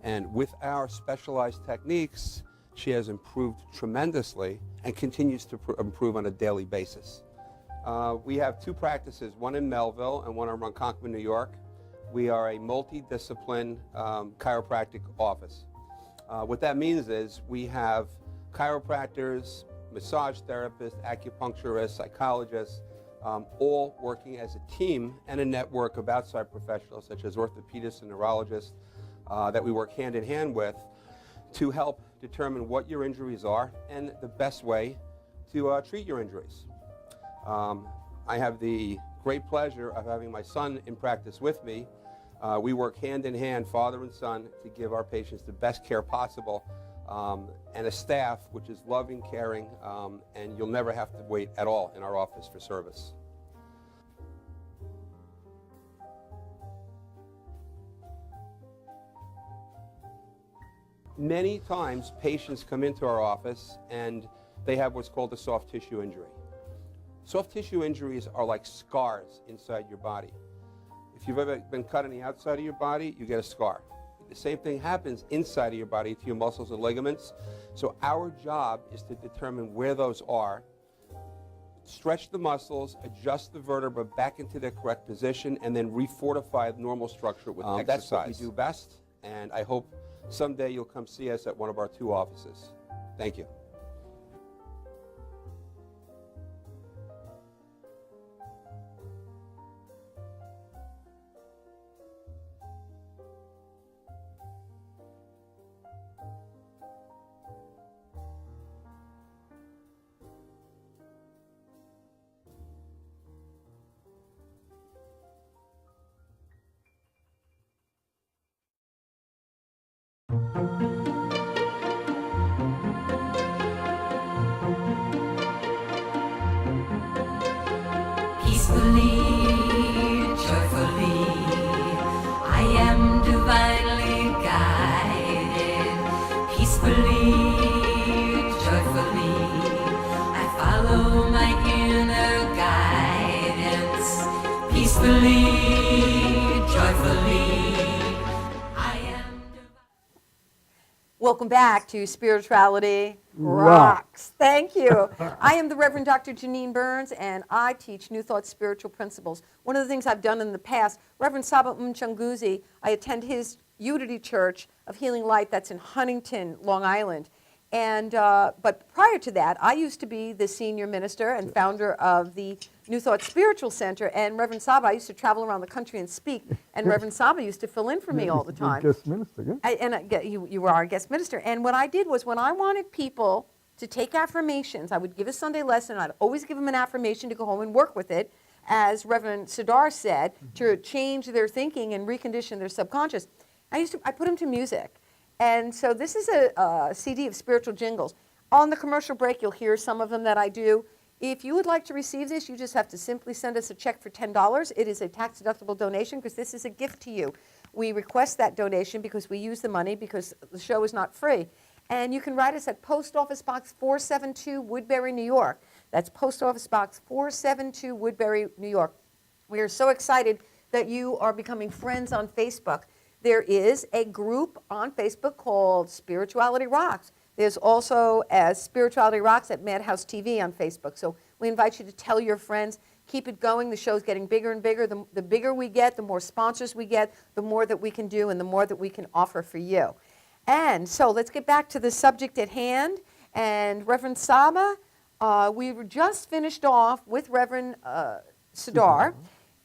And with our specialized techniques, she has improved tremendously and continues to improve on a daily basis. We have two practices, one in Melville and one in Ronkonkoma, New York. We are a multidiscipline chiropractic office. What that means is we have chiropractors, massage therapists, acupuncturists, psychologists, all working as a team and a network of outside professionals such as orthopedists and neurologists, that we work hand in hand with to help determine what your injuries are and the best way to treat your injuries. I have the great pleasure of having my son in practice with me. We work hand in hand, father and son, to give our patients the best care possible, and a staff which is loving, caring, and you'll never have to wait at all in our office for service. Many times patients come into our office and they have what's called a soft tissue injury. Soft tissue injuries are like scars inside your body. If you've ever been cut on the outside of your body, you get a scar. The same thing happens inside of your body to your muscles and ligaments. So our job is to determine where those are, stretch the muscles, adjust the vertebra back into their correct position, and then refortify the normal structure with exercise. That's what we do best, and I hope someday you'll come see us at one of our 2 offices. Thank you. Peacefully, joyfully, I am divinely guided. Peacefully, joyfully, I follow my inner guidance. Peacefully, joyfully, I am Welcome back to Spirituality Rocks. Thank you. I am the Reverend Dr. Janine Burns, and I teach New Thought Spiritual Principles. One of the things I've done in the past, Reverend Saba Mchunguzi, I attend his Unity Church of Healing Light that's in Huntington, Long Island. And but prior to that, I used to be the senior minister and founder of the New Thought Spiritual Center. And Reverend Saba, I used to travel around the country and speak. And Reverend Saba used to fill in for me all the time. Guest minister, yeah. You were our guest minister. And what I did was when I wanted people to take affirmations, I would give a Sunday lesson. I'd always give them an affirmation to go home and work with it, as Rev.Sedare said, to change their thinking and recondition their subconscious. I put them to music. And so this is a CD of spiritual jingles. On the commercial break, you'll hear some of them that I do. If you would like to receive this, you just have to simply send us a check for $10. It is a tax-deductible donation because this is a gift to you. We request that donation because we use the money because the show is not free. And you can write us at Post Office Box 472, Woodbury, New York. That's Post Office Box 472, Woodbury, New York. We are so excited that you are becoming friends on Facebook. There is a group on Facebook called Spirituality Rocks. There's also Spirituality Rocks at Madhouse TV on Facebook. So we invite you to tell your friends. Keep it going. The show's getting bigger and bigger. The bigger we get, the more sponsors we get, the more that we can do and the more that we can offer for you. And so let's get back to the subject at hand. And Reverend Saba, we were just finished off with Rev.Sedare.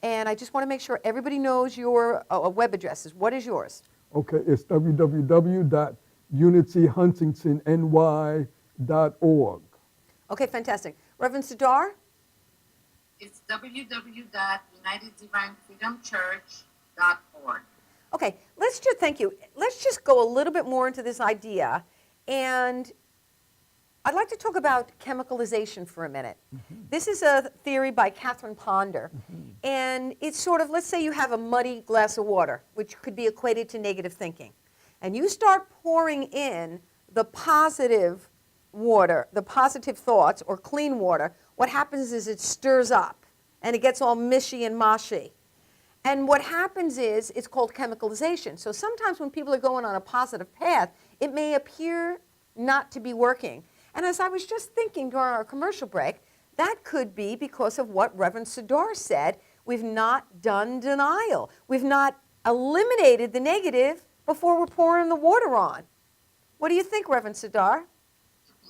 And I just want to make sure everybody knows your web addresses. What is yours? Okay, it's www.unityhuntingtonny.org. Okay, fantastic. Rev.Sedare? It's www.uniteddivinefreedomchurch.org. Okay, thank you. Let's just go a little bit more into this idea. And I'd like to talk about chemicalization for a minute. This is a theory by Catherine Ponder. And it's sort of, let's say you have a muddy glass of water, which could be equated to negative thinking. And you start pouring in the positive water, the positive thoughts, or clean water. What happens is it stirs up, and it gets all mishy and moshy. And what happens is, it's called chemicalization. So sometimes when people are going on a positive path, it may appear not to be working. And as I was just thinking during our commercial break, that could be because of what Rev.Sedare said. We've not done denial. We've not eliminated the negative before we're pouring the water on. What do you think, Rev.Sedare?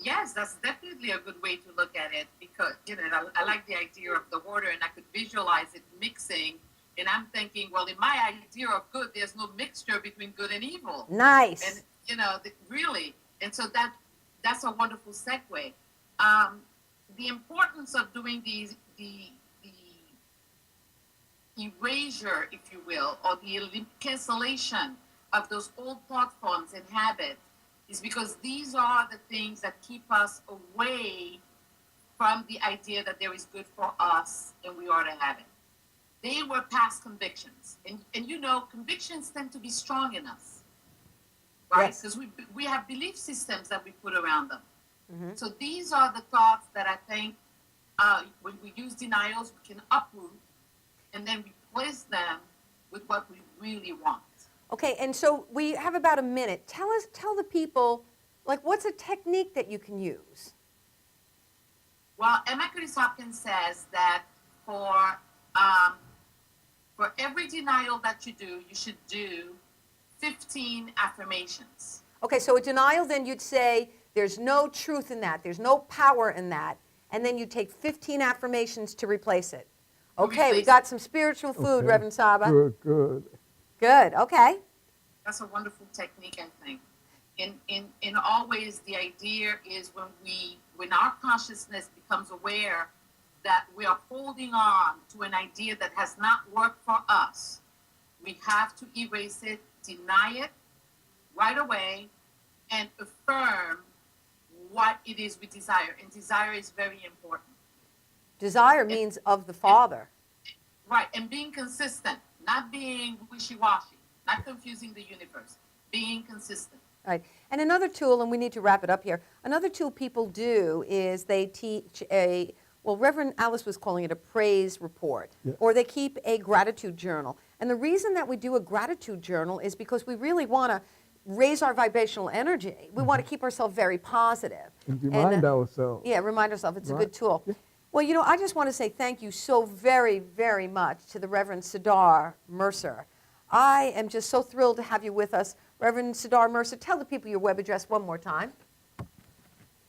Yes, that's definitely a good way to look at it because, I like the idea of the water and I could visualize it mixing And I'm thinking, well, in my idea of good, there's no mixture between good and evil. Nice. And, really. And so that's a wonderful segue. The importance of doing the erasure, if you will, or the cancellation of those old thought forms and habits is because these are the things that keep us away from the idea that there is good for us and we are to have it. They were past convictions. And convictions tend to be strong in us, right? Because we have belief systems that we put around them. Mm-hmm. So these are the thoughts that I think when we use denials, we can uproot and then replace them with what we really want. Okay, and so we have about a minute. Tell the people, what's a technique that you can use? Well, Emma Curtis Hopkins says that for every denial that you do, you should do 15 affirmations. Okay, so a denial, then you'd say there's no truth in that, there's no power in that, and then you take 15 affirmations to replace it. Okay, we got some spiritual food, Reverend Saba. Good, okay. That's a wonderful technique, I think. In always, the idea is when our consciousness becomes aware that we are holding on to an idea that has not worked for us, we have to erase it, deny it right away, and affirm what it is we desire. And desire is very important. Desire means of the Father. Right, and being consistent, not being wishy-washy, not confusing the universe, being consistent. Right, and another tool, and we need to wrap it up here, another tool people do is they teach Reverend Alice was calling it a praise report, or they keep a gratitude journal. And the reason that we do a gratitude journal is because we really want to raise our vibrational energy. We want to keep ourselves very positive. And remind ourselves. Yeah, remind ourselves. It's a good tool. Yeah. Well, I just want to say thank you so very, very much to the Rev.Sedare Mercer. I am just so thrilled to have you with us. Rev.Sedare Mercer, tell the people your web address one more time.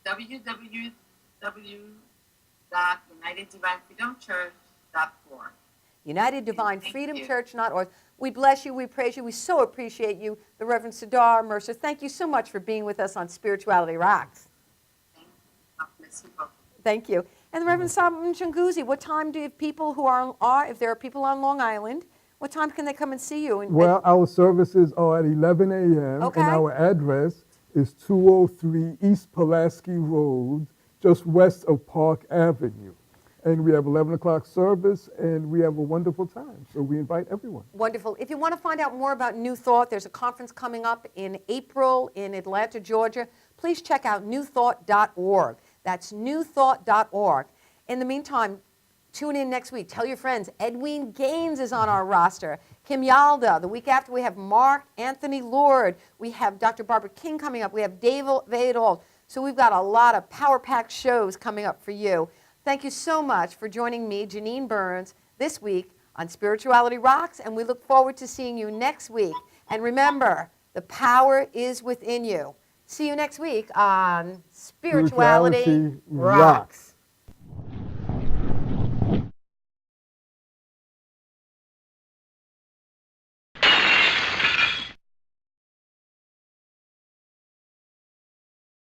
www.UnitedDivineFreedomChurch.org. UnitedDivineFreedomChurch.org. We bless you, we praise you, we so appreciate you, the Rev.Sedare Mercer. Thank you so much for being with us on Spirituality Rocks. Thank you. And the Reverend Simon Chunguzi, what time do people who if there are people on Long Island, what time can they come and see you? Well, our services are at 11 a.m. And our address is 203 East Pulaski Road, just west of Park Avenue. And we have 11 o'clock service, and we have a wonderful time. So we invite everyone. Wonderful. If you want to find out more about New Thought, there's a conference coming up in April in Atlanta, Georgia. Please check out newthought.org. That's newthought.org. In the meantime, tune in next week. Tell your friends. Edwin Gaines is on our roster. Kim Yalda. The week after, we have Mark Anthony Lord. We have Dr. Barbara King coming up. We have Dave Vadol. So we've got a lot of power-packed shows coming up for you. Thank you so much for joining me, Janine Burns, this week on Spirituality Rocks, and we look forward to seeing you next week. And remember, the power is within you. See you next week on Spirituality Rocks.